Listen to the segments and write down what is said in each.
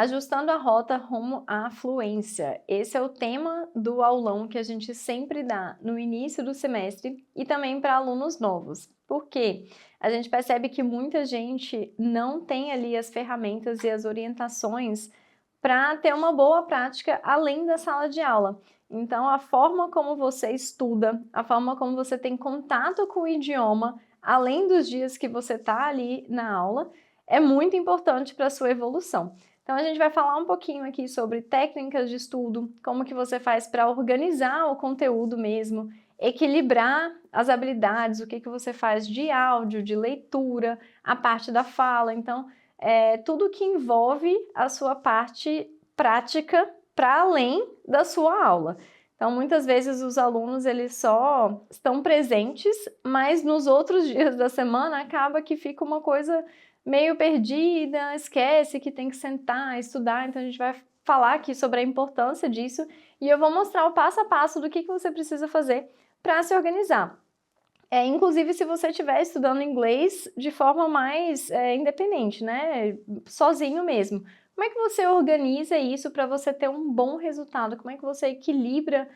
Ajustando a rota rumo à fluência. Esse é o tema do aulão que a gente sempre dá no início do semestre e também para alunos novos. Por quê? A gente percebe que muita gente não tem ali as ferramentas e as orientações para ter uma boa prática além da sala de aula. Então, a forma como você estuda, a forma como você tem contato com o idioma, além dos dias que você está ali na aula, é muito importante para a sua evolução. Então a gente vai falar um pouquinho aqui sobre técnicas de estudo, como que você faz para organizar o conteúdo mesmo, equilibrar as habilidades, o que você faz de áudio, de leitura, a parte da fala. Então, tudo que envolve a sua parte prática para além da sua aula. Então, muitas vezes os alunos eles só estão presentes, mas nos outros dias da semana acaba que fica uma coisa meio perdida, esquece que tem que sentar, estudar. Então a gente vai falar aqui sobre a importância disso e eu vou mostrar o passo a passo do que você precisa fazer para se organizar. Inclusive, se você estiver estudando inglês de forma mais independente, né? Sozinho mesmo. Como é que você organiza isso para você ter um bom resultado? Como é que você equilibra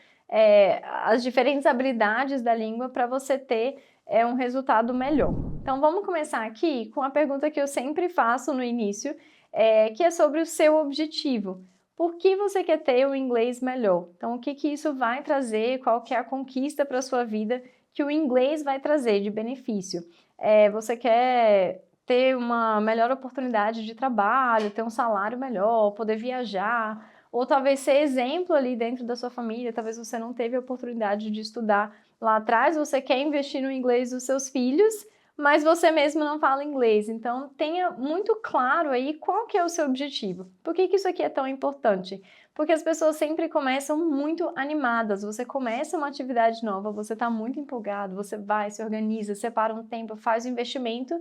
as diferentes habilidades da língua para você ter um resultado melhor? Então, vamos começar aqui com a pergunta que eu sempre faço no início, que é sobre o seu objetivo. Por que você quer ter o inglês melhor? Então, o que isso vai trazer? Qual que é a conquista para a sua vida que o inglês vai trazer de benefício? Você quer ter uma melhor oportunidade de trabalho, ter um salário melhor, poder viajar, ou talvez ser exemplo ali dentro da sua família, talvez você não teve a oportunidade de estudar lá atrás, você quer investir no inglês dos seus filhos, mas você mesmo não fala inglês. Então, tenha muito claro aí qual que é o seu objetivo. Por que isso aqui é tão importante? Porque as pessoas sempre começam muito animadas. Você começa uma atividade nova, você está muito empolgado, você vai, se organiza, separa um tempo, faz o investimento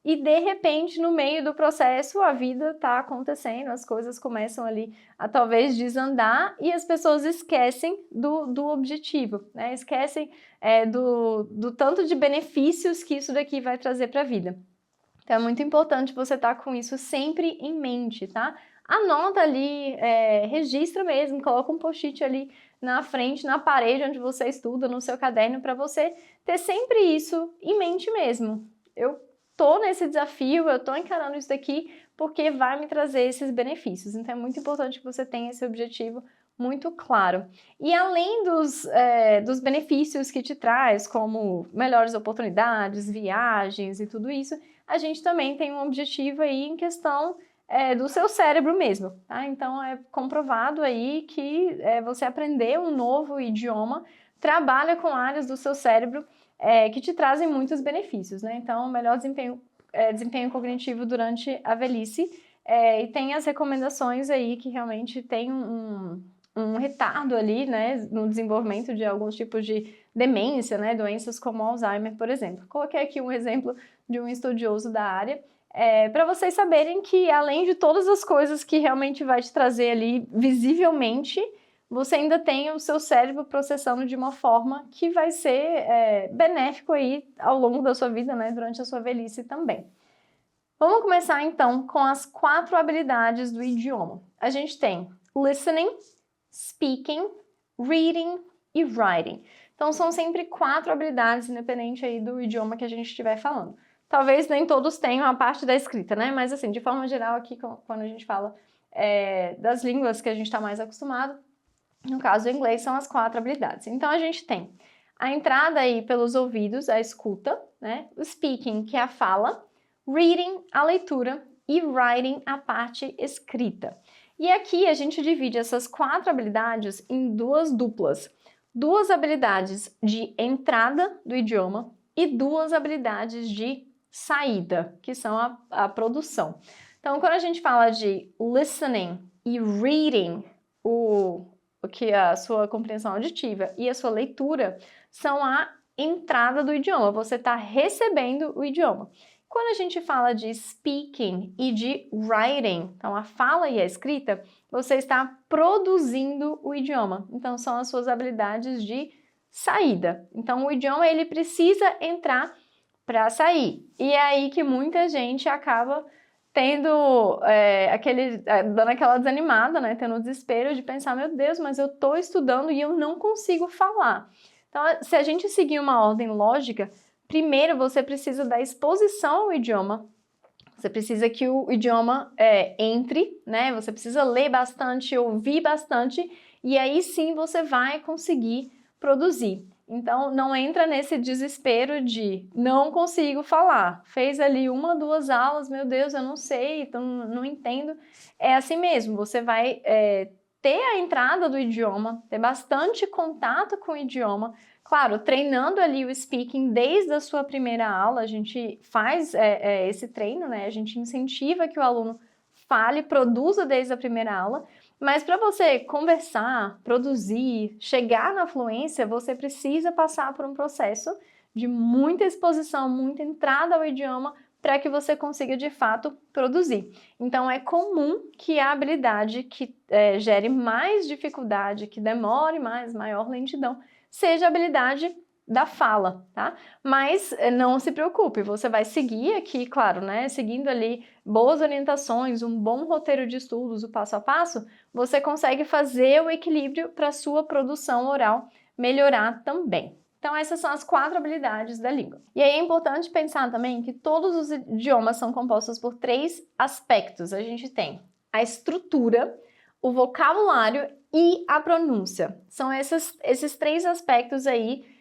e, de repente, no meio do processo, a vida está acontecendo, as coisas começam ali a talvez desandar e as pessoas esquecem do objetivo, né? Esquecem do tanto de benefícios que isso daqui vai trazer para a vida. Então, é muito importante você estar com isso sempre em mente, tá? Anota ali, registra mesmo, coloca um post-it ali na frente, na parede onde você estuda, no seu caderno, para você ter sempre isso em mente mesmo. Eu tô nesse desafio, eu tô encarando isso daqui porque vai me trazer esses benefícios. Então, é muito importante que você tenha esse objetivo muito claro. E além dos benefícios que te traz, como melhores oportunidades, viagens e tudo isso, a gente também tem um objetivo aí em questão do seu cérebro mesmo, tá? Então, é comprovado aí que você aprender um novo idioma trabalha com áreas do seu cérebro que te trazem muitos benefícios, né? Então, melhor desempenho cognitivo durante a velhice e tem as recomendações aí que realmente tem um retardo ali, né, no desenvolvimento de alguns tipos de demência, né, doenças como Alzheimer, por exemplo. Coloquei aqui um exemplo de um estudioso da área, para vocês saberem que além de todas as coisas que realmente vai te trazer ali visivelmente, você ainda tem o seu cérebro processando de uma forma que vai ser benéfico aí ao longo da sua vida, né, durante a sua velhice também. Vamos começar então com as 4 habilidades do idioma. A gente tem listening, speaking, reading e writing. Então são sempre 4 habilidades, independente aí do idioma que a gente estiver falando. Talvez nem todos tenham a parte da escrita, né? Mas assim, de forma geral aqui, quando a gente fala das línguas que a gente está mais acostumado, no caso do inglês, são as 4 habilidades. Então a gente tem a entrada aí pelos ouvidos, a escuta, né? O speaking, que é a fala, reading, a leitura e writing, a parte escrita. E aqui a gente divide essas 4 habilidades em 2 duplas. 2 habilidades de entrada do idioma e 2 habilidades de saída, que são a produção. Então, quando a gente fala de listening e reading, o que a sua compreensão auditiva e a sua leitura são a entrada do idioma, você está recebendo o idioma. Quando a gente fala de speaking e de writing, então a fala e a escrita, você está produzindo o idioma. Então são as suas habilidades de saída. Então o idioma ele precisa entrar para sair. E é aí que muita gente acaba tendo dando aquela desanimada, né? Tendo o desespero de pensar, meu Deus, mas eu tô estudando e eu não consigo falar. Então, se a gente seguir uma ordem lógica, primeiro você precisa da exposição ao idioma. Você precisa que o idioma entre, né? Você precisa ler bastante, ouvir bastante, e aí sim você vai conseguir produzir. Então, não entra nesse desespero de não consigo falar. Fez ali 1, 2 aulas, meu Deus, eu não sei, então não entendo. É assim mesmo, você vai ter a entrada do idioma, ter bastante contato com o idioma. Claro, treinando ali o speaking desde a sua primeira aula, a gente faz esse treino, né? A gente incentiva que o aluno fale, produza desde a primeira aula, mas para você conversar, produzir, chegar na fluência, você precisa passar por um processo de muita exposição, muita entrada ao idioma para que você consiga de fato produzir. Então é comum que a habilidade que gere mais dificuldade, que demore mais, maior lentidão, seja a habilidade da fala, tá? Mas não se preocupe, você vai seguir aqui, claro, né? Seguindo ali boas orientações, um bom roteiro de estudos, o passo a passo, você consegue fazer o equilíbrio para a sua produção oral melhorar também. Então, essas são as 4 habilidades da língua. E aí é importante pensar também que todos os idiomas são compostos por 3 aspectos. A gente tem a estrutura, o vocabulário e a pronúncia. São esses 3 aspectos aí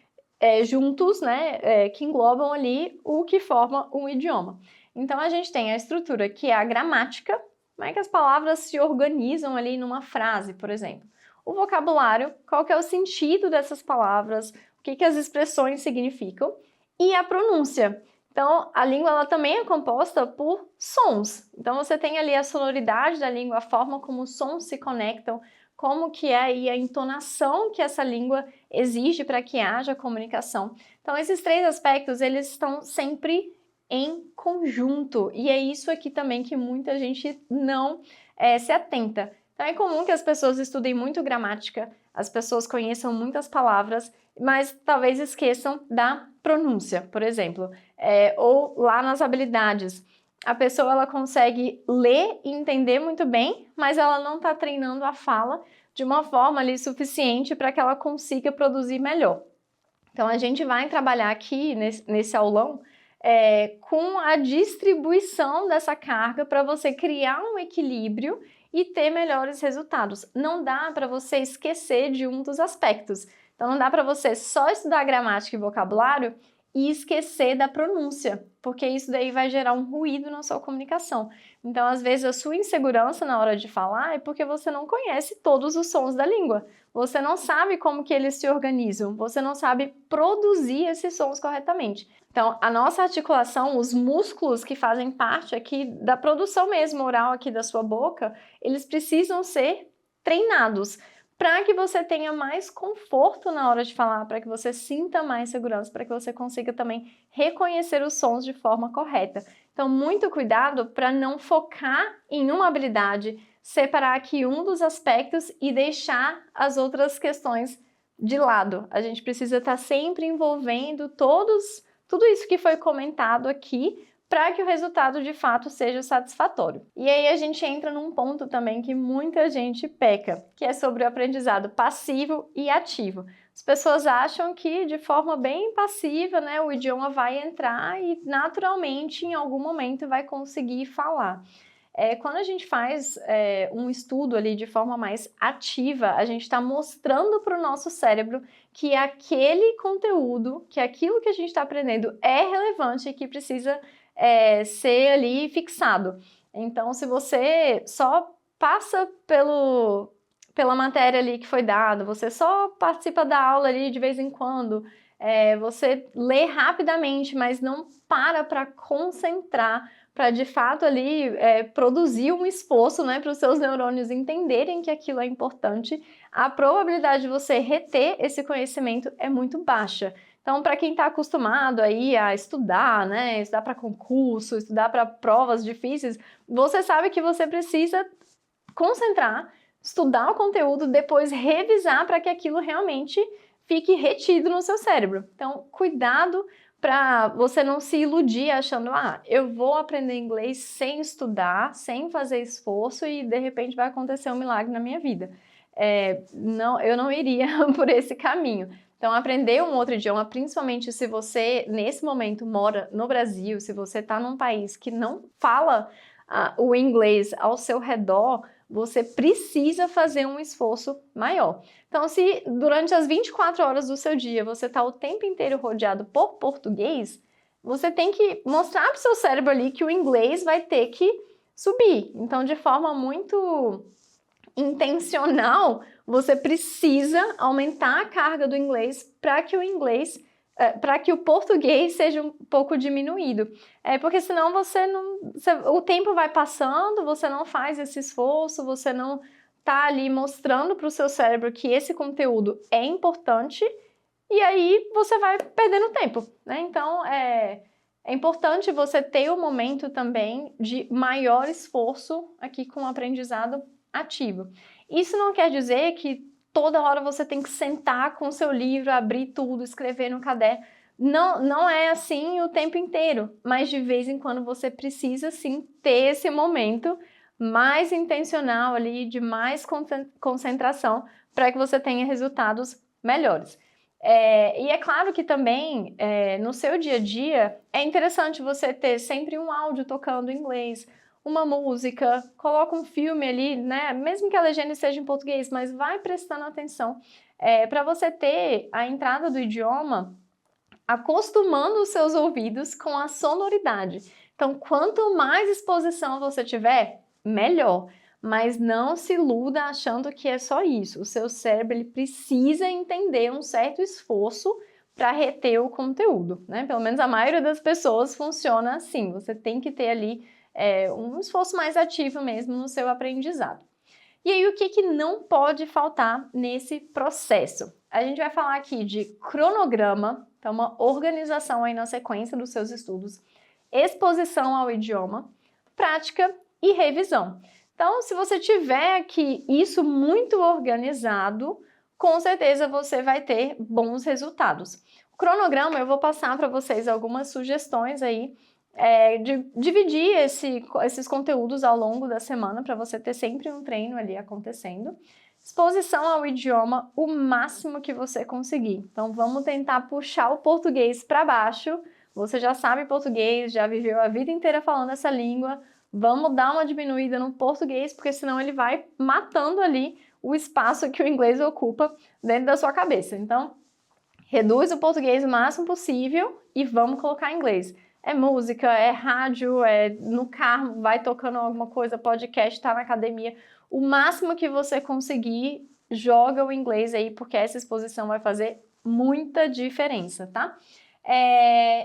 juntos, né, que englobam ali o que forma um idioma. Então, a gente tem a estrutura, que é a gramática, como é que as palavras se organizam ali numa frase, por exemplo. O vocabulário, qual que é o sentido dessas palavras, o que as expressões significam. E a pronúncia. Então, a língua ela também é composta por sons. Então, você tem ali a sonoridade da língua, a forma como os sons se conectam, como que é aí a entonação que essa língua exige para que haja comunicação. Então, esses 3 aspectos, eles estão sempre em conjunto. E é isso aqui também que muita gente não se atenta. Então, é comum que as pessoas estudem muito gramática, as pessoas conheçam muitas palavras, mas talvez esqueçam da pronúncia, por exemplo. Ou lá nas habilidades. A pessoa ela consegue ler e entender muito bem, mas ela não está treinando a fala de uma forma ali suficiente para que ela consiga produzir melhor. Então, a gente vai trabalhar aqui nesse aulão com a distribuição dessa carga para você criar um equilíbrio e ter melhores resultados. Não dá para você esquecer de um dos aspectos. Então, não dá para você só estudar gramática e vocabulário e esquecer da pronúncia, porque isso daí vai gerar um ruído na sua comunicação. Então, às vezes, a sua insegurança na hora de falar é porque você não conhece todos os sons da língua. Você não sabe como que eles se organizam, você não sabe produzir esses sons corretamente. Então, a nossa articulação, os músculos que fazem parte aqui da produção mesmo oral aqui da sua boca, eles precisam ser treinados para que você tenha mais conforto na hora de falar, para que você sinta mais segurança, para que você consiga também reconhecer os sons de forma correta. Então, muito cuidado para não focar em uma habilidade, separar aqui um dos aspectos e deixar as outras questões de lado. A gente precisa estar sempre envolvendo tudo isso que foi comentado aqui, para que o resultado de fato seja satisfatório. E aí a gente entra num ponto também que muita gente peca, que é sobre o aprendizado passivo e ativo. As pessoas acham que de forma bem passiva, né, o idioma vai entrar e naturalmente em algum momento vai conseguir falar. Quando a gente faz um estudo ali de forma mais ativa, a gente está mostrando para o nosso cérebro que aquele conteúdo, que aquilo que a gente está aprendendo é relevante e que precisa ser ali fixado. Então, se você só passa pela matéria ali que foi dada, você só participa da aula ali de vez em quando, você lê rapidamente, mas não para concentrar, para de fato ali produzir um esforço, né, para os seus neurônios entenderem que aquilo é importante, a probabilidade de você reter esse conhecimento é muito baixa. Então, para quem está acostumado aí a estudar, né, estudar para concurso, estudar para provas difíceis, você sabe que você precisa concentrar, estudar o conteúdo, depois revisar para que aquilo realmente fique retido no seu cérebro. Então, cuidado para você não se iludir achando, eu vou aprender inglês sem estudar, sem fazer esforço e de repente vai acontecer um milagre na minha vida. Não, eu não iria por esse caminho. Então, aprender um outro idioma, principalmente se você, nesse momento, mora no Brasil, se você está num país que não fala o inglês ao seu redor, você precisa fazer um esforço maior. Então, se durante as 24 horas do seu dia você está o tempo inteiro rodeado por português, você tem que mostrar para o seu cérebro ali que o inglês vai ter que subir. Então, de forma muito intencional, você precisa aumentar a carga do inglês para que o português seja um pouco diminuído. Porque senão o tempo vai passando, você não faz esse esforço, você não está ali mostrando para o seu cérebro que esse conteúdo é importante e aí você vai perdendo tempo, né? Então, é importante você ter um momento também de maior esforço aqui com o aprendizado ativo. Isso não quer dizer que toda hora você tem que sentar com o seu livro, abrir tudo, escrever no caderno. Não é assim o tempo inteiro, mas de vez em quando você precisa sim ter esse momento mais intencional ali, de mais concentração, para que você tenha resultados melhores. E é claro que também, no seu dia a dia, é interessante você ter sempre um áudio tocando em inglês, uma música, coloca um filme ali, né? Mesmo que a legenda seja em português, mas vai prestando atenção para você ter a entrada do idioma acostumando os seus ouvidos com a sonoridade. Então, quanto mais exposição você tiver, melhor. Mas não se iluda achando que é só isso. O seu cérebro ele precisa entender um certo esforço para reter o conteúdo, né? Pelo menos a maioria das pessoas funciona assim. Você tem que ter ali um esforço mais ativo mesmo no seu aprendizado. E aí, o que não pode faltar nesse processo? A gente vai falar aqui de cronograma, então uma organização aí na sequência dos seus estudos, exposição ao idioma, prática e revisão. Então, se você tiver aqui isso muito organizado, com certeza você vai ter bons resultados. O cronograma, eu vou passar para vocês algumas sugestões aí, de dividir esses conteúdos ao longo da semana para você ter sempre um treino ali acontecendo. Exposição ao idioma o máximo que você conseguir. Então vamos tentar puxar o português para baixo. Você já sabe português, já viveu a vida inteira falando essa língua. Vamos dar uma diminuída no português, porque senão ele vai matando ali o espaço que o inglês ocupa dentro da sua cabeça. Então, reduz o português o máximo possível e vamos colocar inglês. É música, é rádio, é no carro, vai tocando alguma coisa, podcast, tá na academia. O máximo que você conseguir, joga o inglês aí, porque essa exposição vai fazer muita diferença, tá?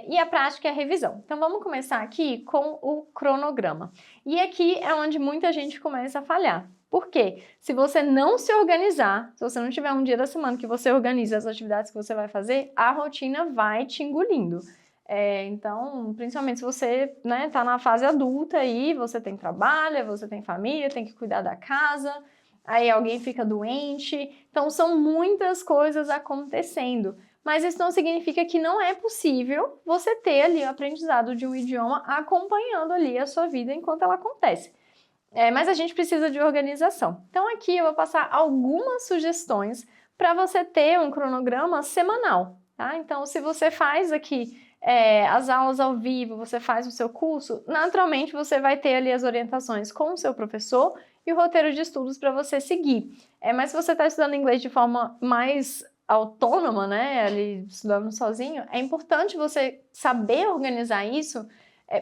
E a prática é a revisão. Então, vamos começar aqui com o cronograma. E aqui é onde muita gente começa a falhar. Por quê? Se você não se organizar, se você não tiver um dia da semana que você organiza as atividades que você vai fazer, a rotina vai te engolindo. Então, principalmente se você tá na fase adulta aí, você tem trabalho, você tem família, tem que cuidar da casa, aí alguém fica doente. Então, são muitas coisas acontecendo. Mas isso não significa que não é possível você ter ali o aprendizado de um idioma acompanhando ali a sua vida enquanto ela acontece. Mas a gente precisa de organização. Então, aqui eu vou passar algumas sugestões para você ter um cronograma semanal, tá? Então, se você faz aqui as aulas ao vivo, você faz o seu curso, naturalmente você vai ter ali as orientações com o seu professor e o roteiro de estudos para você seguir. Mas se você está estudando inglês de forma mais autônoma, né, ali estudando sozinho, é importante você saber organizar isso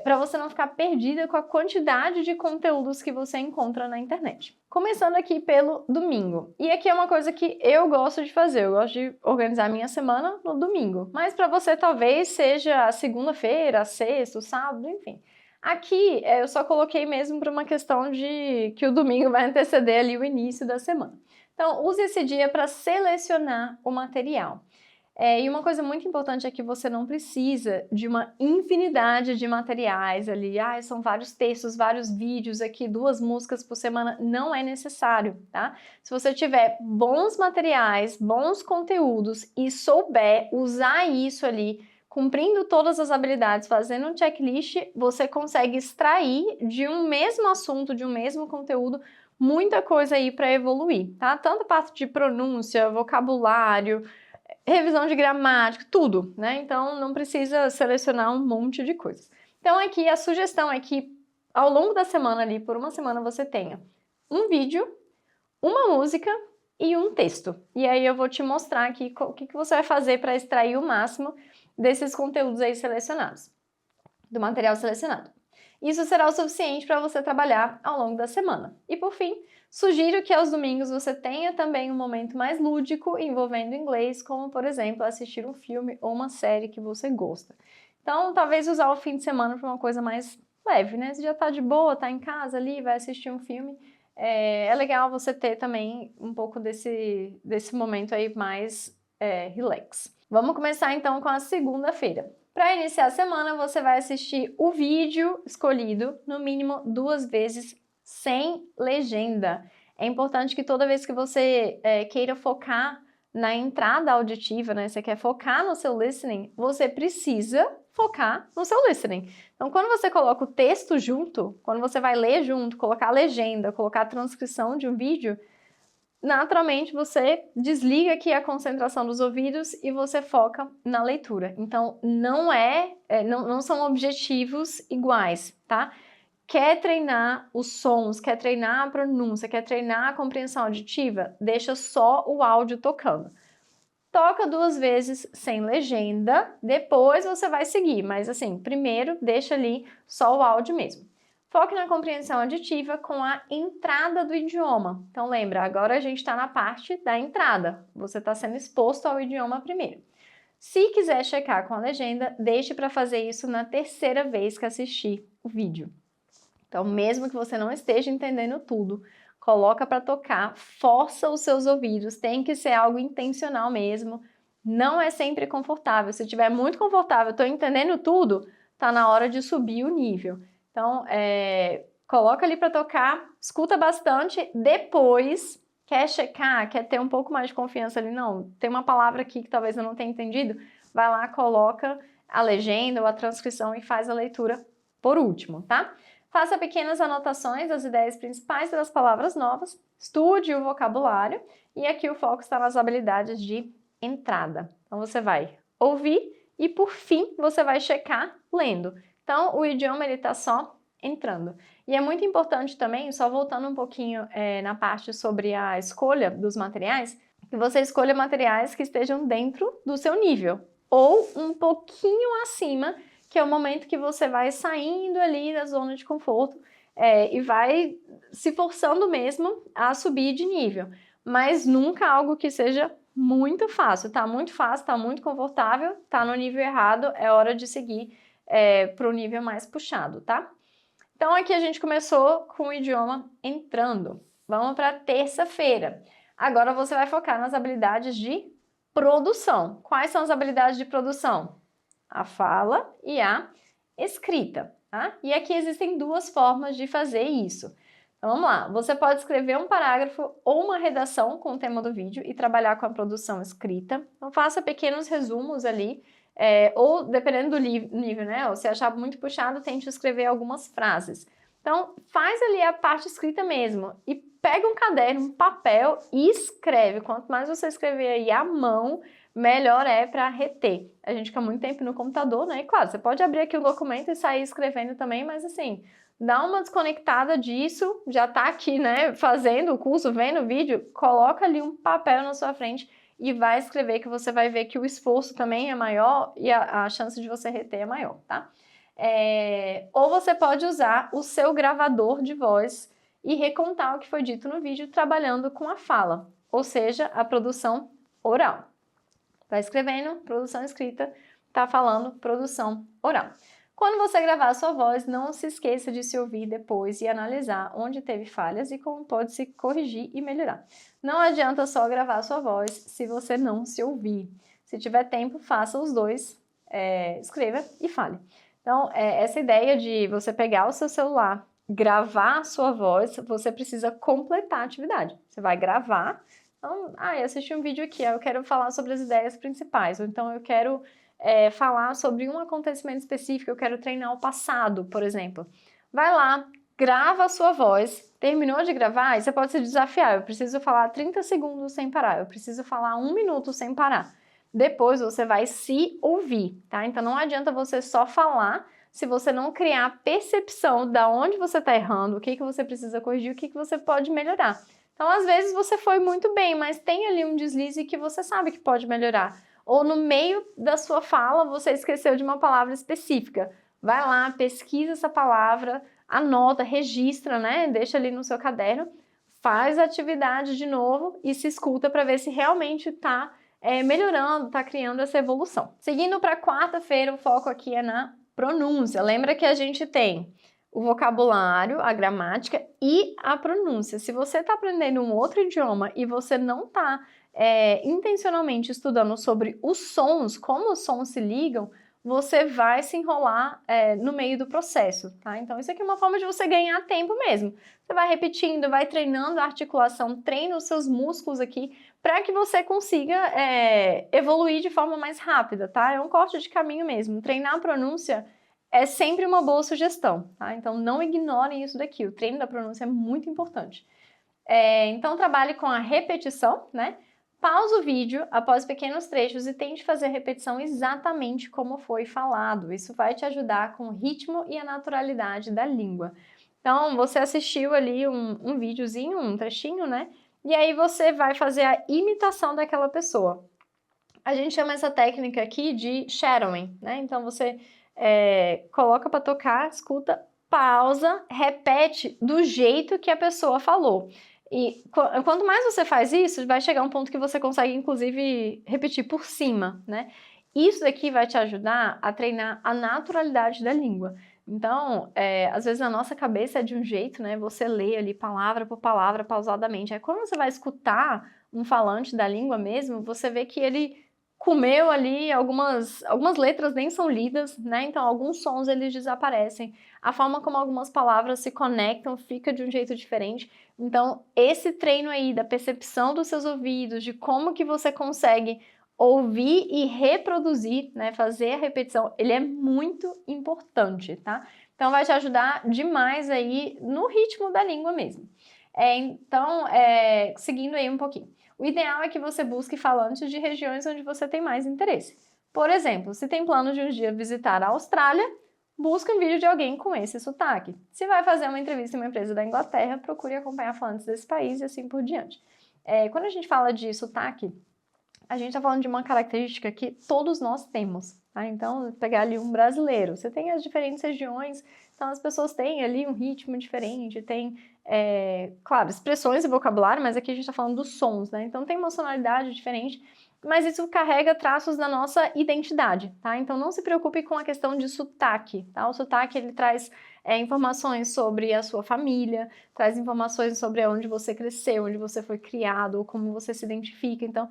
para você não ficar perdida com a quantidade de conteúdos que você encontra na internet. Começando aqui pelo domingo. E aqui é uma coisa que eu gosto de fazer, eu gosto de organizar a minha semana no domingo. Mas para você talvez seja a segunda-feira, a sexta, o sábado, enfim. Aqui eu só coloquei mesmo para uma questão de que o domingo vai anteceder ali o início da semana. Então, use esse dia para selecionar o material. E uma coisa muito importante é que você não precisa de uma infinidade de materiais ali. São vários textos, vários vídeos aqui, 2 músicas por semana. Não é necessário, tá? Se você tiver bons materiais, bons conteúdos e souber usar isso ali cumprindo todas as habilidades, fazendo um checklist, você consegue extrair de um mesmo assunto, de um mesmo conteúdo, muita coisa aí para evoluir, tá? Tanto a parte de pronúncia, vocabulário, revisão de gramática, tudo, né? Então, não precisa selecionar um monte de coisas. Então, aqui a sugestão é que ao longo da semana ali, por uma semana, você tenha um vídeo, uma música e um texto. E aí eu vou te mostrar aqui o que você vai fazer para extrair o máximo desses conteúdos aí selecionados, do material selecionado. Isso será o suficiente para você trabalhar ao longo da semana. E por fim, sugiro que aos domingos você tenha também um momento mais lúdico envolvendo inglês, como por exemplo assistir um filme ou uma série que você gosta. Então, talvez usar o fim de semana para uma coisa mais leve, né? Você já tá de boa, tá em casa ali, vai assistir um filme. É legal você ter também um pouco desse momento aí mais relax. Vamos começar então com a segunda-feira. Para iniciar a semana, você vai assistir o vídeo escolhido no mínimo 2 vezes sem legenda. É importante que toda vez que você queira focar na entrada auditiva, né, você quer focar no seu listening, você precisa focar no seu listening. Então, quando você coloca o texto junto, quando você vai ler junto, colocar a legenda, colocar a transcrição de um vídeo, naturalmente você desliga aqui a concentração dos ouvidos e você foca na leitura. Então, não são objetivos iguais, tá? Quer treinar os sons, quer treinar a pronúncia, quer treinar a compreensão auditiva? Deixa só o áudio tocando. Toca 2 vezes sem legenda, depois você vai seguir, mas assim, primeiro deixa ali só o áudio mesmo. Foque na compreensão auditiva com a entrada do idioma. Então lembra, agora a gente está na parte da entrada, você está sendo exposto ao idioma primeiro. Se quiser checar com a legenda, deixe para fazer isso na 3ª vez que assistir o vídeo. Então, mesmo que você não esteja entendendo tudo, coloca para tocar, força os seus ouvidos, tem que ser algo intencional mesmo. Não é sempre confortável. Se estiver muito confortável, estou entendendo tudo, tá na hora de subir o nível. Então, coloca ali para tocar, escuta bastante, depois quer checar, quer ter um pouco mais de confiança ali, não, tem uma palavra aqui que talvez eu não tenha entendido, vai lá, coloca a legenda ou a transcrição e faz a leitura por último, tá? Faça pequenas anotações das ideias principais das palavras novas, estude o vocabulário e aqui o foco está nas habilidades de entrada. Então você vai ouvir e por fim você vai checar lendo. Então o idioma ele está só entrando. E é muito importante também, só voltando um pouquinho na parte sobre a escolha dos materiais, que você escolha materiais que estejam dentro do seu nível ou um pouquinho acima, que é o momento que você vai saindo ali da zona de conforto e vai se forçando mesmo a subir de nível. Mas nunca algo que seja muito fácil. Tá muito fácil, tá muito confortável, tá no nível errado, é hora de seguir para o nível mais puxado, tá? Então aqui a gente começou com o idioma entrando. Vamos para terça-feira. Agora você vai focar nas habilidades de produção. Quais são as habilidades de produção? A fala e a escrita, tá? E aqui existem 2 formas de fazer isso. Então vamos lá, você pode escrever um parágrafo ou uma redação com o tema do vídeo e trabalhar com a produção escrita. Então faça pequenos resumos ali, ou dependendo do nível, né? Ou se achar muito puxado, tente escrever algumas frases. Então faz ali a parte escrita mesmo e pega um caderno, um papel e escreve. Quanto mais você escrever aí à mão, melhor é para reter. A gente fica muito tempo no computador, né? E claro, você pode abrir aqui um documento e sair escrevendo também, mas assim, dá uma desconectada disso, já tá aqui, né, fazendo o curso, vendo o vídeo, coloca ali um papel na sua frente e vai escrever, que você vai ver que o esforço também é maior e a chance de você reter é maior, tá? Ou você pode usar o seu gravador de voz e recontar o que foi dito no vídeo trabalhando com a fala, ou seja, a produção oral. Tá escrevendo, produção escrita, tá falando, produção oral. Quando você gravar a sua voz, não se esqueça de se ouvir depois e analisar onde teve falhas e como pode se corrigir e melhorar. Não adianta só gravar a sua voz se você não se ouvir. Se tiver tempo, faça os 2, escreva e fale. Então, essa ideia de você pegar o seu celular, gravar a sua voz, você precisa completar a atividade. Você vai gravar. Então, eu assisti um vídeo aqui, eu quero falar sobre as ideias principais, ou então eu quero falar sobre um acontecimento específico, eu quero treinar o passado, por exemplo. Vai lá, grava a sua voz, terminou de gravar, e você pode se desafiar, eu preciso falar 30 segundos sem parar, eu preciso falar 1 minuto sem parar. Depois você vai se ouvir, tá? Então não adianta você só falar se você não criar percepção da onde você está errando, o que você precisa corrigir, o que você pode melhorar. Então, às vezes, você foi muito bem, mas tem ali um deslize que você sabe que pode melhorar. Ou no meio da sua fala, você esqueceu de uma palavra específica. Vai lá, pesquisa essa palavra, anota, registra, né? Deixa ali no seu caderno, faz a atividade de novo e se escuta para ver se realmente está melhorando, está criando essa evolução. Seguindo para quarta-feira, o foco aqui é na pronúncia. Lembra que a gente tem o vocabulário, a gramática e a pronúncia. Se você está aprendendo um outro idioma e você não está intencionalmente estudando sobre os sons, como os sons se ligam, você vai se enrolar no meio do processo, tá? Então, isso aqui é uma forma de você ganhar tempo mesmo. Você vai repetindo, vai treinando a articulação, treina os seus músculos aqui para que você consiga evoluir de forma mais rápida, tá? É um corte de caminho mesmo. Treinar a pronúncia é sempre uma boa sugestão, tá? Então, não ignorem isso daqui. O treino da pronúncia é muito importante. Então, trabalhe com a repetição, né? Pausa o vídeo após pequenos trechos e tente fazer a repetição exatamente como foi falado. Isso vai te ajudar com o ritmo e a naturalidade da língua. Então, você assistiu ali um videozinho, um trechinho, né? E aí você vai fazer a imitação daquela pessoa. A gente chama essa técnica aqui de shadowing, né? Então, você coloca para tocar, escuta, pausa, repete do jeito que a pessoa falou. E quanto mais você faz isso, vai chegar um ponto que você consegue, inclusive, repetir por cima, né? Isso daqui vai te ajudar a treinar a naturalidade da língua. Então, às vezes a nossa cabeça é de um jeito, né? Você lê ali palavra por palavra, pausadamente. Aí quando você vai escutar um falante da língua mesmo, você vê que ele comeu ali, algumas letras nem são lidas, né? Então, alguns sons eles desaparecem. A forma como algumas palavras se conectam fica de um jeito diferente. Então, esse treino aí da percepção dos seus ouvidos, de como que você consegue ouvir e reproduzir, né? Fazer a repetição, ele é muito importante, tá? Então, vai te ajudar demais aí no ritmo da língua mesmo. Então, seguindo aí um pouquinho. O ideal é que você busque falantes de regiões onde você tem mais interesse. Por exemplo, se tem planos de um dia visitar a Austrália, busque um vídeo de alguém com esse sotaque. Se vai fazer uma entrevista em uma empresa da Inglaterra, procure acompanhar falantes desse país e assim por diante. Quando a gente fala de sotaque, a gente está falando de uma característica que todos nós temos. Tá? Então, pegar ali um brasileiro, você tem as diferentes regiões, então as pessoas têm ali um ritmo diferente, tem, claro, expressões e vocabulário, mas aqui a gente está falando dos sons, né? Então tem uma sonoridade diferente, mas isso carrega traços da nossa identidade, tá? Então não se preocupe com a questão de sotaque, tá? O sotaque, ele traz informações sobre a sua família, traz informações sobre onde você cresceu, onde você foi criado, ou como você se identifica. Então,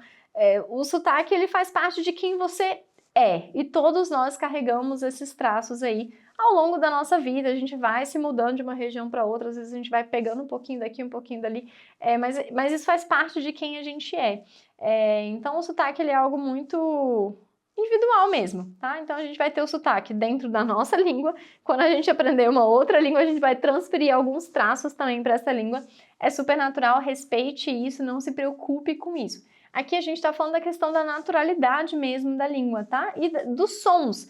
o sotaque, ele faz parte de quem você é, e todos nós carregamos esses traços aí ao longo da nossa vida. A gente vai se mudando de uma região para outra, às vezes a gente vai pegando um pouquinho daqui, um pouquinho dali, mas isso faz parte de quem a gente é. Então o sotaque, ele é algo muito individual mesmo, tá? Então a gente vai ter o sotaque dentro da nossa língua. Quando a gente aprender uma outra língua, a gente vai transferir alguns traços também para essa língua. É super natural, respeite isso, não se preocupe com isso. Aqui a gente está falando da questão da naturalidade mesmo da língua, tá? E dos sons.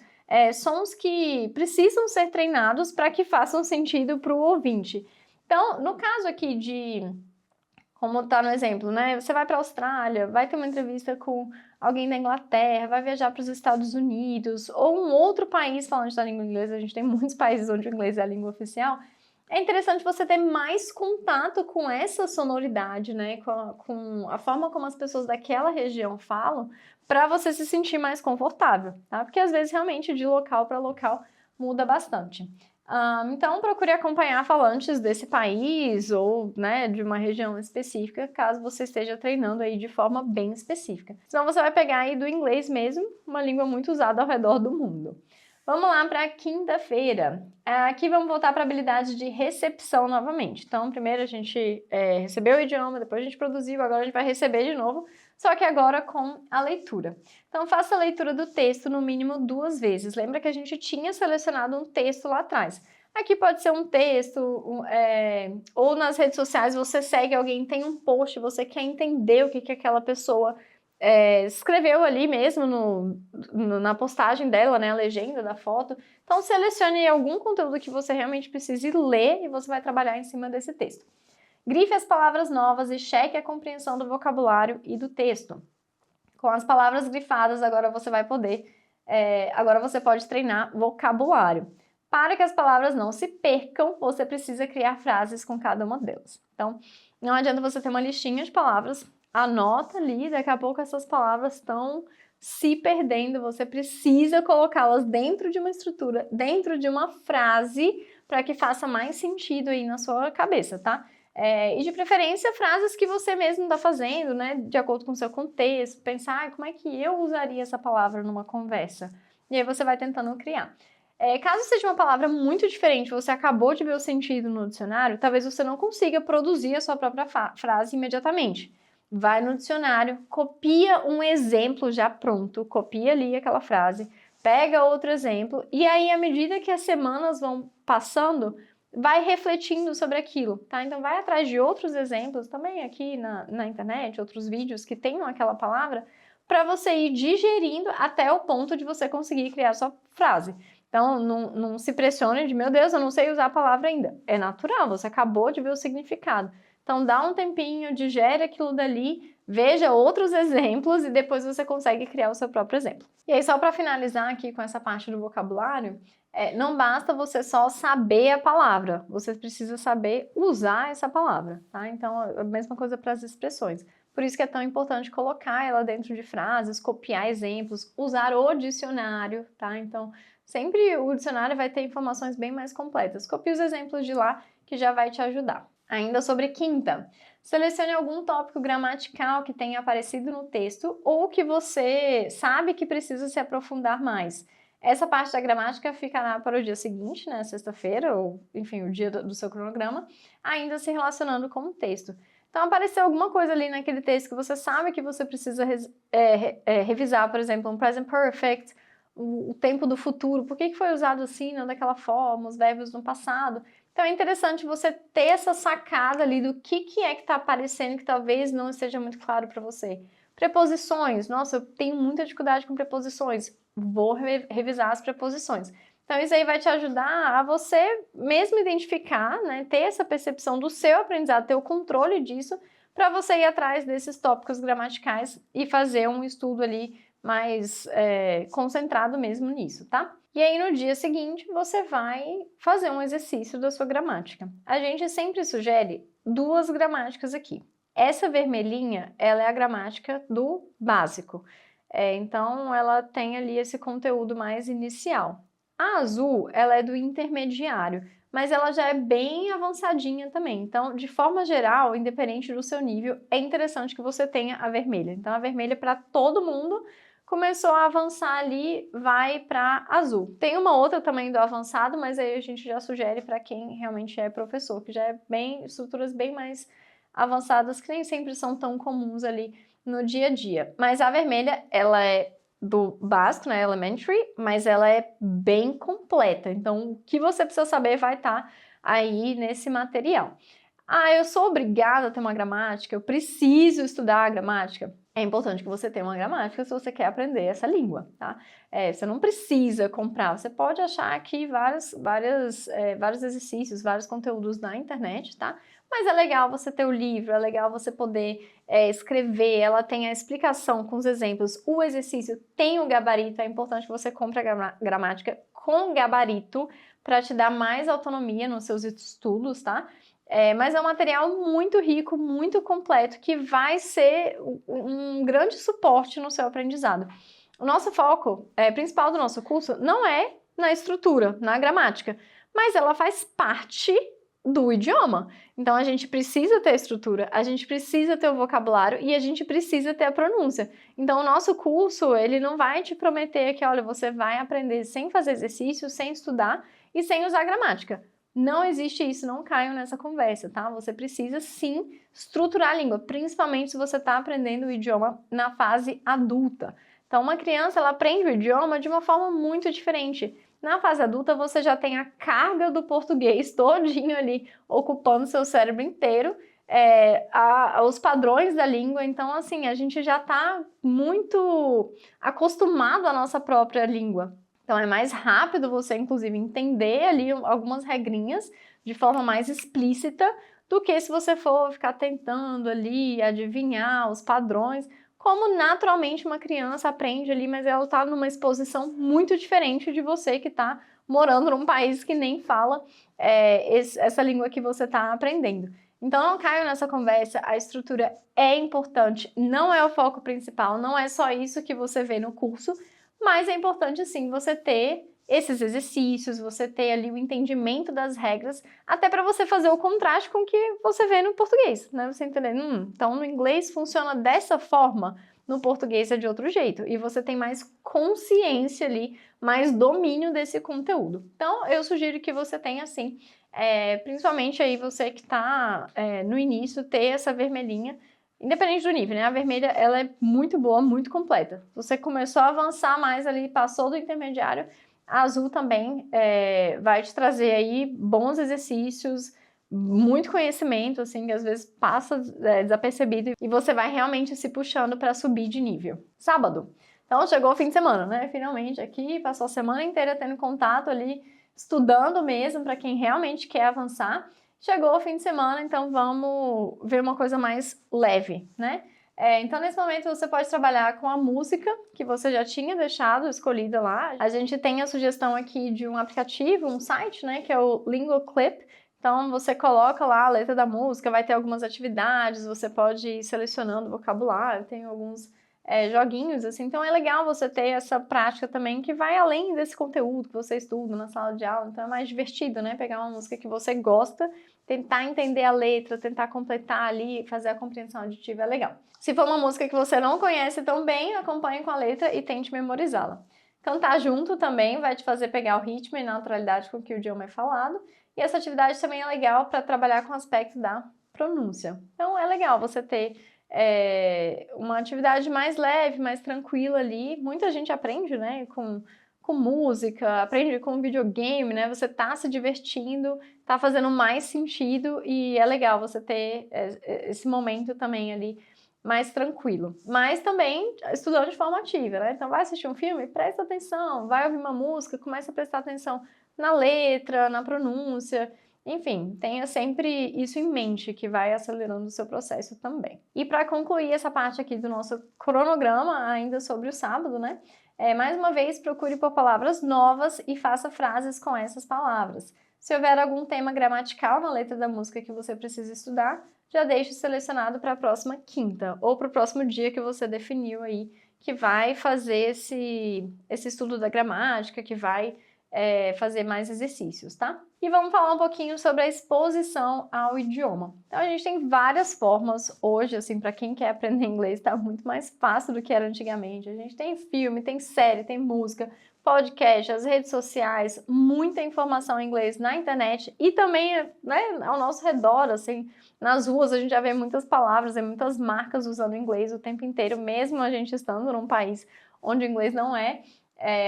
Sons que precisam ser treinados para que façam sentido para o ouvinte. Então, no caso aqui de, como está no exemplo, né? Você vai para a Austrália, vai ter uma entrevista com alguém da Inglaterra, vai viajar para os Estados Unidos ou um outro país falante da língua inglesa. A gente tem muitos países onde o inglês é a língua oficial. É interessante você ter mais contato com essa sonoridade, né? Com a forma como as pessoas daquela região falam, para você se sentir mais confortável, tá? Porque às vezes realmente de local para local muda bastante. Então procure acompanhar falantes desse país ou, né, de uma região específica, caso você esteja treinando aí de forma bem específica. Senão você vai pegar aí do inglês mesmo, uma língua muito usada ao redor do mundo. Vamos lá para quinta-feira. Aqui vamos voltar para a habilidade de recepção novamente. Então, primeiro a gente recebeu o idioma, depois a gente produziu, agora a gente vai receber de novo, só que agora com a leitura. Então, faça a leitura do texto no mínimo 2 vezes. Lembra que a gente tinha selecionado um texto lá atrás. Aqui pode ser um texto, ou nas redes sociais você segue alguém, tem um post, você quer entender o que aquela pessoa escreveu ali mesmo na postagem dela, né, a legenda da foto. Então, selecione algum conteúdo que você realmente precise ler e você vai trabalhar em cima desse texto. Grife as palavras novas e cheque a compreensão do vocabulário e do texto. Com as palavras grifadas, agora você vai poder, agora você pode treinar vocabulário. Para que as palavras não se percam, você precisa criar frases com cada uma delas. Então, não adianta você ter uma listinha de palavras, anota ali, daqui a pouco essas palavras estão se perdendo, você precisa colocá-las dentro de uma estrutura, dentro de uma frase, para que faça mais sentido aí na sua cabeça, tá? E de preferência, frases que você mesmo está fazendo, né? De acordo com o seu contexto, pensar como é que eu usaria essa palavra numa conversa. E aí você vai tentando criar. Caso seja uma palavra muito diferente, você acabou de ver o sentido no dicionário, talvez você não consiga produzir a sua própria frase imediatamente. Vai no dicionário, copia um exemplo já pronto, copia ali aquela frase, pega outro exemplo e aí, à medida que as semanas vão passando, vai refletindo sobre aquilo, tá? Então, vai atrás de outros exemplos também aqui na internet, outros vídeos que tenham aquela palavra, para você ir digerindo até o ponto de você conseguir criar a sua frase. Então, não se pressione de, meu Deus, eu não sei usar a palavra ainda. É natural, você acabou de ver o significado. Então, dá um tempinho, digere aquilo dali, veja outros exemplos e depois você consegue criar o seu próprio exemplo. E aí, só para finalizar aqui com essa parte do vocabulário, não basta você só saber a palavra, você precisa saber usar essa palavra, tá? Então, a mesma coisa para as expressões. Por isso que é tão importante colocar ela dentro de frases, copiar exemplos, usar o dicionário, tá? Então, sempre o dicionário vai ter informações bem mais completas. Copie os exemplos de lá que já vai te ajudar. Ainda sobre quinta, selecione algum tópico gramatical que tenha aparecido no texto ou que você sabe que precisa se aprofundar mais. Essa parte da gramática ficará para o dia seguinte, né, sexta-feira, ou enfim, o dia do seu cronograma, ainda se relacionando com o texto. Então, apareceu alguma coisa ali naquele texto que você sabe que você precisa revisar, por exemplo, um present perfect, o tempo do futuro, por que foi usado assim, não daquela forma, os verbos no passado. Então, é interessante você ter essa sacada ali do que é que está aparecendo que talvez não esteja muito claro para você. Preposições. Nossa, eu tenho muita dificuldade com preposições. Vou revisar as preposições. Então, isso aí vai te ajudar a você mesmo identificar, né, ter essa percepção do seu aprendizado, ter o controle disso, para você ir atrás desses tópicos gramaticais e fazer um estudo ali mais concentrado mesmo nisso, tá? E aí, no dia seguinte, você vai fazer um exercício da sua gramática. A gente sempre sugere 2 gramáticas aqui. Essa vermelhinha, ela é a gramática do básico. Então, ela tem ali esse conteúdo mais inicial. A azul, ela é do intermediário, mas ela já é bem avançadinha também. Então, de forma geral, independente do seu nível, é interessante que você tenha a vermelha. Então, a vermelha para todo mundo. Começou a avançar ali, vai para azul. Tem uma outra também do avançado, mas aí a gente já sugere para quem realmente é professor, que já é estruturas bem mais avançadas, que nem sempre são tão comuns ali no dia a dia. Mas a vermelha, ela é do básico, né, elementary, mas ela é bem completa. Então, o que você precisa saber vai estar aí nesse material. Eu sou obrigada a ter uma gramática, eu preciso estudar a gramática. É importante que você tenha uma gramática se você quer aprender essa língua, tá? Você não precisa comprar, você pode achar aqui vários exercícios, vários conteúdos na internet, tá? Mas é legal você ter o livro, é legal você poder escrever, ela tem a explicação com os exemplos, o exercício tem o gabarito, é importante que você compre a gramática com gabarito para te dar mais autonomia nos seus estudos, tá? Mas é um material muito rico, muito completo, que vai ser um grande suporte no seu aprendizado. O nosso foco principal do nosso curso não é na estrutura, na gramática, mas ela faz parte do idioma. Então a gente precisa ter a estrutura, a gente precisa ter o vocabulário e a gente precisa ter a pronúncia. Então o nosso curso, ele não vai te prometer que, olha, você vai aprender sem fazer exercício, sem estudar e sem usar gramática. Não existe isso, não caiam nessa conversa, tá? Você precisa sim estruturar a língua, principalmente se você está aprendendo o idioma na fase adulta. Então uma criança, ela aprende o idioma de uma forma muito diferente. Na fase adulta, você já tem a carga do português todinho ali, ocupando seu cérebro inteiro, os padrões da língua. Então, assim, a gente já está muito acostumado à nossa própria língua. Então, é mais rápido você, inclusive, entender ali algumas regrinhas de forma mais explícita do que se você for ficar tentando ali adivinhar os padrões, como naturalmente uma criança aprende ali, mas ela está numa exposição muito diferente de você que está morando num país que nem fala essa língua que você está aprendendo. Então não caio nessa conversa, a estrutura é importante, não é o foco principal, não é só isso que você vê no curso, mas é importante sim você ter esses exercícios, você ter ali o entendimento das regras, até para você fazer o contraste com o que você vê no português, né? Você entender, então no inglês funciona dessa forma, no português é de outro jeito, e você tem mais consciência ali, mais domínio desse conteúdo. Então eu sugiro que você tenha assim, principalmente aí você que está no início, ter essa vermelhinha, independente do nível, né? A vermelha, ela é muito boa, muito completa. Você começou a avançar mais ali, passou do intermediário, a azul também vai te trazer aí bons exercícios, muito conhecimento, assim, que às vezes passa desapercebido e você vai realmente se puxando para subir de nível. Sábado. Então chegou o fim de semana, né? Finalmente aqui, passou a semana inteira tendo contato ali, estudando mesmo para quem realmente quer avançar. Chegou o fim de semana, então vamos ver uma coisa mais leve, né? Então, nesse momento, você pode trabalhar com a música que você já tinha deixado escolhida lá. A gente tem a sugestão aqui de um aplicativo, um site, né, que é o Lingoclip. Então, você coloca lá a letra da música, vai ter algumas atividades, você pode ir selecionando vocabulário, tem alguns joguinhos, assim. Então, é legal você ter essa prática também que vai além desse conteúdo que você estuda na sala de aula. Então, é mais divertido, né, pegar uma música que você gosta, tentar entender a letra, tentar completar ali, fazer a compreensão auditiva, é legal. Se for uma música que você não conhece tão bem, acompanhe com a letra e tente memorizá-la. Cantar junto também vai te fazer pegar o ritmo e naturalidade com que o idioma é falado. E essa atividade também é legal para trabalhar com o aspecto da pronúncia. Então é legal você ter uma atividade mais leve, mais tranquila ali. Muita gente aprende, né, com música, aprende com videogame, né? Você tá se divertindo, tá fazendo mais sentido e é legal você ter esse momento também ali mais tranquilo. Mas também estudando de forma ativa, né? Então vai assistir um filme, presta atenção, vai ouvir uma música, começa a prestar atenção na letra, na pronúncia, enfim, tenha sempre isso em mente, que vai acelerando o seu processo também. E para concluir essa parte aqui do nosso cronograma, ainda sobre o sábado, né? Mais uma vez, procure por palavras novas e faça frases com essas palavras. Se houver algum tema gramatical na letra da música que você precisa estudar, já deixe selecionado para a próxima quinta ou para o próximo dia que você definiu aí, que vai fazer esse estudo da gramática, que vai fazer mais exercícios, tá? E vamos falar um pouquinho sobre a exposição ao idioma. Então, a gente tem várias formas hoje, assim, para quem quer aprender inglês, tá muito mais fácil do que era antigamente. A gente tem filme, tem série, tem música, podcast, as redes sociais, muita informação em inglês na internet e também, né, ao nosso redor, assim, nas ruas a gente já vê muitas palavras e muitas marcas usando inglês o tempo inteiro, mesmo a gente estando num país onde o inglês não é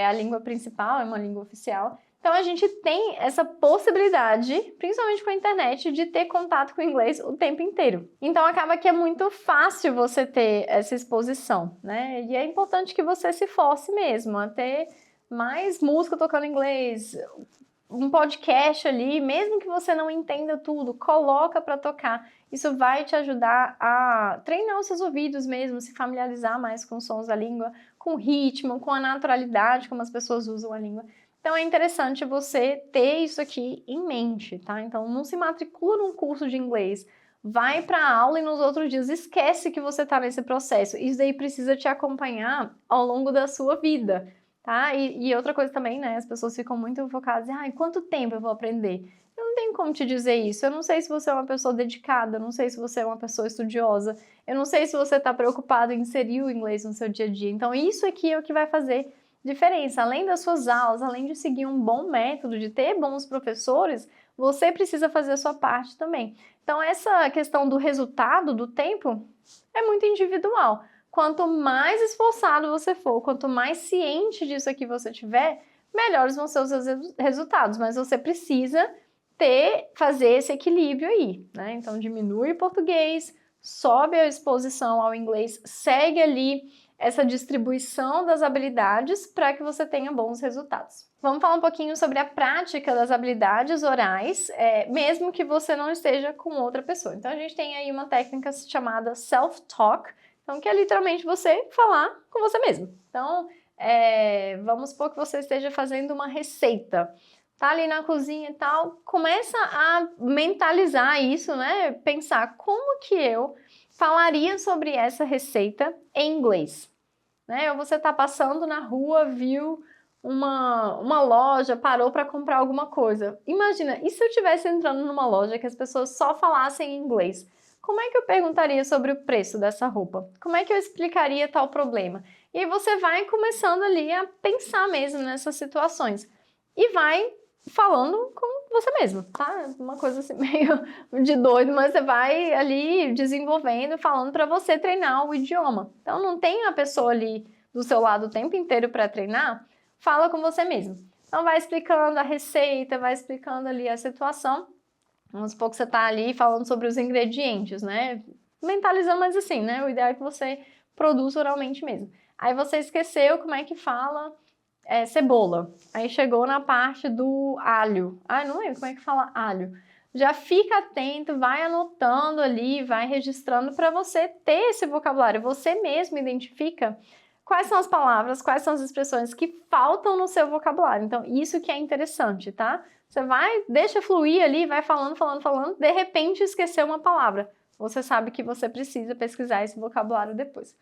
a língua principal, é uma língua oficial. Então a gente tem essa possibilidade, principalmente com a internet, de ter contato com o inglês o tempo inteiro. Então acaba que é muito fácil você ter essa exposição, né? E é importante que você se force mesmo a ter mais música tocando inglês, um podcast ali, mesmo que você não entenda tudo, coloca para tocar. Isso vai te ajudar a treinar os seus ouvidos mesmo, se familiarizar mais com os sons da língua, com o ritmo, com a naturalidade como as pessoas usam a língua. Então é interessante você ter isso aqui em mente, tá? Então não se matricula num curso de inglês, vai para a aula e nos outros dias esquece que você está nesse processo. Isso daí precisa te acompanhar ao longo da sua vida, tá? E outra coisa também, né? As pessoas ficam muito focadas em quanto tempo eu vou aprender? não tenho como te dizer isso. Eu não sei se você é uma pessoa dedicada, eu não sei se você é uma pessoa estudiosa, eu não sei se você está preocupado em inserir o inglês no seu dia a dia. Então, isso aqui é o que vai fazer diferença. Além das suas aulas, além de seguir um bom método, de ter bons professores, você precisa fazer a sua parte também. Então, essa questão do resultado, do tempo, é muito individual. Quanto mais esforçado você for, quanto mais ciente disso aqui você tiver, melhores vão ser os seus resultados. Mas você precisa fazer esse equilíbrio aí, né? Então, diminui o português, sobe a exposição ao inglês, segue ali essa distribuição das habilidades para que você tenha bons resultados. Vamos falar um pouquinho sobre a prática das habilidades orais, mesmo que você não esteja com outra pessoa. Então, a gente tem aí uma técnica chamada self-talk, então, que é literalmente você falar com você mesmo. Então, vamos supor que você esteja fazendo uma receita, tá ali na cozinha e tal, começa a mentalizar isso, né? Pensar como que eu falaria sobre essa receita em inglês, né? Ou você tá passando na rua, viu uma loja, parou para comprar alguma coisa. Imagina, e se eu estivesse entrando numa loja que as pessoas só falassem inglês? Como é que eu perguntaria sobre o preço dessa roupa? Como é que eu explicaria tal problema? E aí você vai começando ali a pensar mesmo nessas situações e vai falando com você mesmo, tá? Uma coisa assim meio de doido, mas você vai ali desenvolvendo, falando para você treinar o idioma. Então não tem a pessoa ali do seu lado o tempo inteiro para treinar, fala com você mesmo. Então vai explicando a receita, vai explicando ali a situação. Vamos supor que você tá ali falando sobre os ingredientes, né? Mentalizando, mas assim, né? O ideal é que você produza oralmente mesmo. Aí você esqueceu como é que fala cebola. Aí chegou na parte do alho. Ah, não lembro como é que fala alho. Já fica atento, vai anotando ali, vai registrando para você ter esse vocabulário. Você mesmo identifica quais são as palavras, quais são as expressões que faltam no seu vocabulário. Então, isso que é interessante, tá? Você deixa fluir ali, vai falando, de repente esqueceu uma palavra. Você sabe que você precisa pesquisar esse vocabulário depois.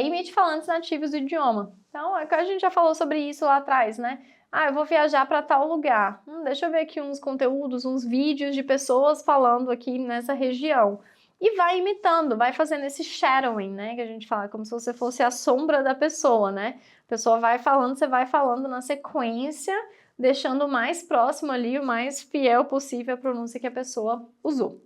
Imite falantes nativos do idioma. Então, a gente já falou sobre isso lá atrás, né? Ah, eu vou viajar para tal lugar. Deixa eu ver aqui uns conteúdos, uns vídeos de pessoas falando aqui nessa região. E vai imitando, vai fazendo esse shadowing, né? Que a gente fala, como se você fosse a sombra da pessoa, né? A pessoa vai falando, você vai falando na sequência, deixando o mais próximo ali, o mais fiel possível à pronúncia que a pessoa usou.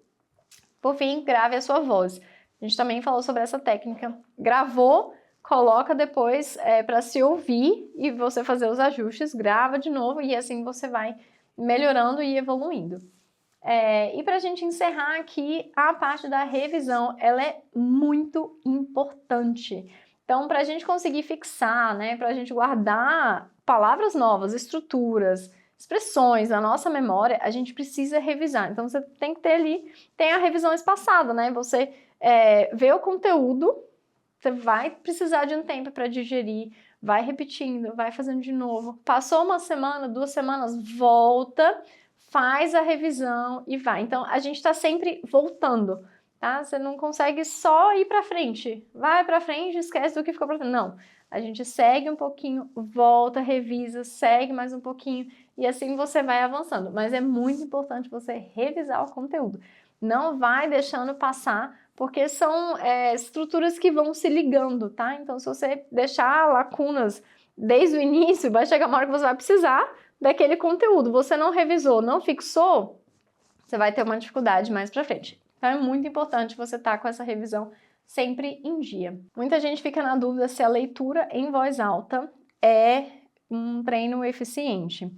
Por fim, grave a sua voz. A gente também falou sobre essa técnica. Gravou, coloca depois para se ouvir e você fazer os ajustes, grava de novo e assim você vai melhorando e evoluindo. E para a gente encerrar aqui, a parte da revisão, ela é muito importante. Então, para a gente conseguir fixar, né, para a gente guardar palavras novas, estruturas, expressões na nossa memória, a gente precisa revisar. Então, você tem que ter ali, tem a revisão espaçada, né? Você vê o conteúdo, você vai precisar de um tempo para digerir, vai repetindo, vai fazendo de novo. Passou uma semana, 2 semanas, volta, faz a revisão e vai. Então, a gente está sempre voltando, tá? Você não consegue só ir para frente. Vai para frente, esquece do que ficou para trás. Não. A gente segue um pouquinho, volta, revisa, segue mais um pouquinho e assim você vai avançando. Mas é muito importante você revisar o conteúdo. Não vai deixando passar, porque são estruturas que vão se ligando, tá? Então, se você deixar lacunas desde o início, vai chegar uma hora que você vai precisar daquele conteúdo. Você não revisou, não fixou, você vai ter uma dificuldade mais pra frente. Então, é muito importante você estar com essa revisão sempre em dia. Muita gente fica na dúvida se a leitura em voz alta é um treino eficiente.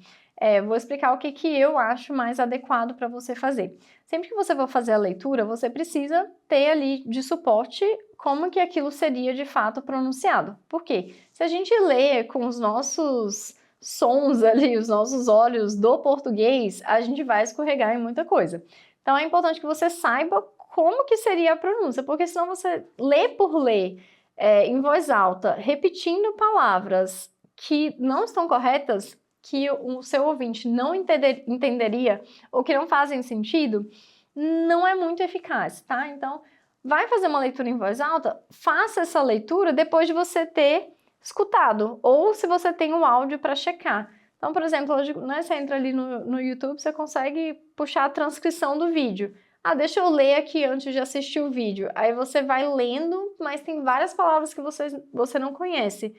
Vou explicar o que eu acho mais adequado para você fazer. Sempre que você for fazer a leitura, você precisa ter ali de suporte como que aquilo seria de fato pronunciado. Por quê? Se a gente lê com os nossos sons ali, os nossos olhos do português, a gente vai escorregar em muita coisa. Então é importante que você saiba como que seria a pronúncia, porque senão você lê por ler em voz alta, repetindo palavras que não estão corretas, que o seu ouvinte não entenderia ou que não fazem sentido, não é muito eficaz, tá? Então, vai fazer uma leitura em voz alta, faça essa leitura depois de você ter escutado, ou se você tem um áudio para checar. Então, por exemplo, hoje, né, você entra ali no YouTube, você consegue puxar a transcrição do vídeo. Ah, deixa eu ler aqui antes de assistir o vídeo. Aí você vai lendo, mas tem várias palavras que você não conhece.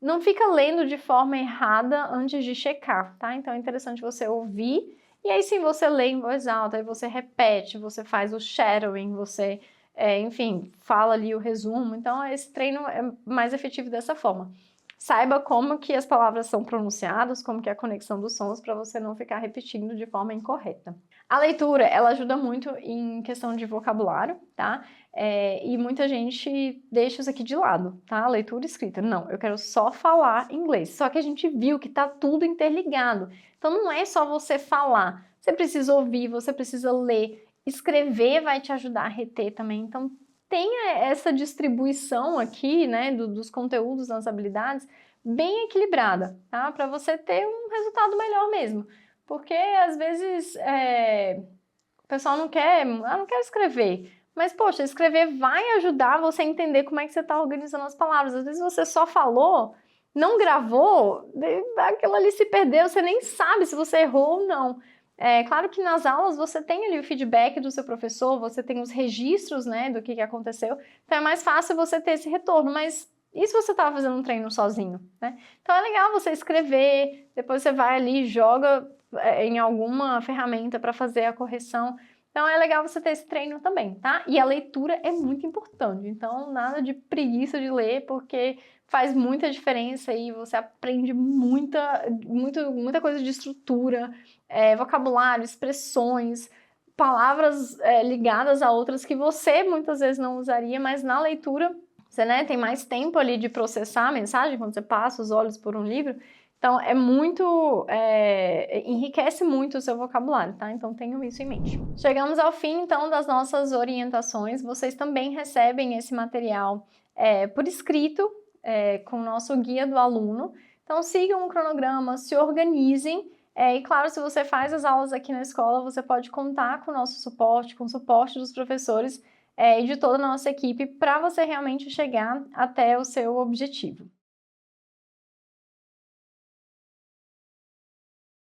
Não fica lendo de forma errada antes de checar, tá? Então é interessante você ouvir e aí sim você lê em voz alta, aí você repete, você faz o shadowing, você, enfim, fala ali o resumo. Então esse treino é mais efetivo dessa forma. Saiba como que as palavras são pronunciadas, como que é a conexão dos sons, para você não ficar repetindo de forma incorreta. A leitura, ela ajuda muito em questão de vocabulário, tá? E muita gente deixa isso aqui de lado, tá? Leitura e escrita. Não, eu quero só falar inglês. Só que a gente viu que tá tudo interligado. Então não é só você falar. Você precisa ouvir, você precisa ler. Escrever vai te ajudar a reter também. Então tenha essa distribuição aqui, né, dos conteúdos nas habilidades bem equilibrada, tá? Para você ter um resultado melhor mesmo. Porque às vezes o pessoal não quer escrever. Mas, poxa, escrever vai ajudar você a entender como é que você está organizando as palavras. Às vezes você só falou, não gravou, aquilo ali se perdeu, você nem sabe se você errou ou não. É claro que nas aulas você tem ali o feedback do seu professor, você tem os registros, né, do que aconteceu, então é mais fácil você ter esse retorno, mas e se você estava fazendo um treino sozinho, né? Então é legal você escrever, depois você vai ali e joga em alguma ferramenta para fazer a correção. Então é legal você ter esse treino também, tá? E a leitura é muito importante, então nada de preguiça de ler, porque faz muita diferença e você aprende muita coisa de estrutura, vocabulário, expressões, palavras ligadas a outras que você muitas vezes não usaria, mas na leitura você, né, tem mais tempo ali de processar a mensagem quando você passa os olhos por um livro. Então, enriquece muito o seu vocabulário, tá? Então, tenham isso em mente. Chegamos ao fim, então, das nossas orientações. Vocês também recebem esse material por escrito, com o nosso guia do aluno. Então, sigam o cronograma, se organizem. E, claro, se você faz as aulas aqui na escola, você pode contar com o nosso suporte, com o suporte dos professores e de toda a nossa equipe para você realmente chegar até o seu objetivo.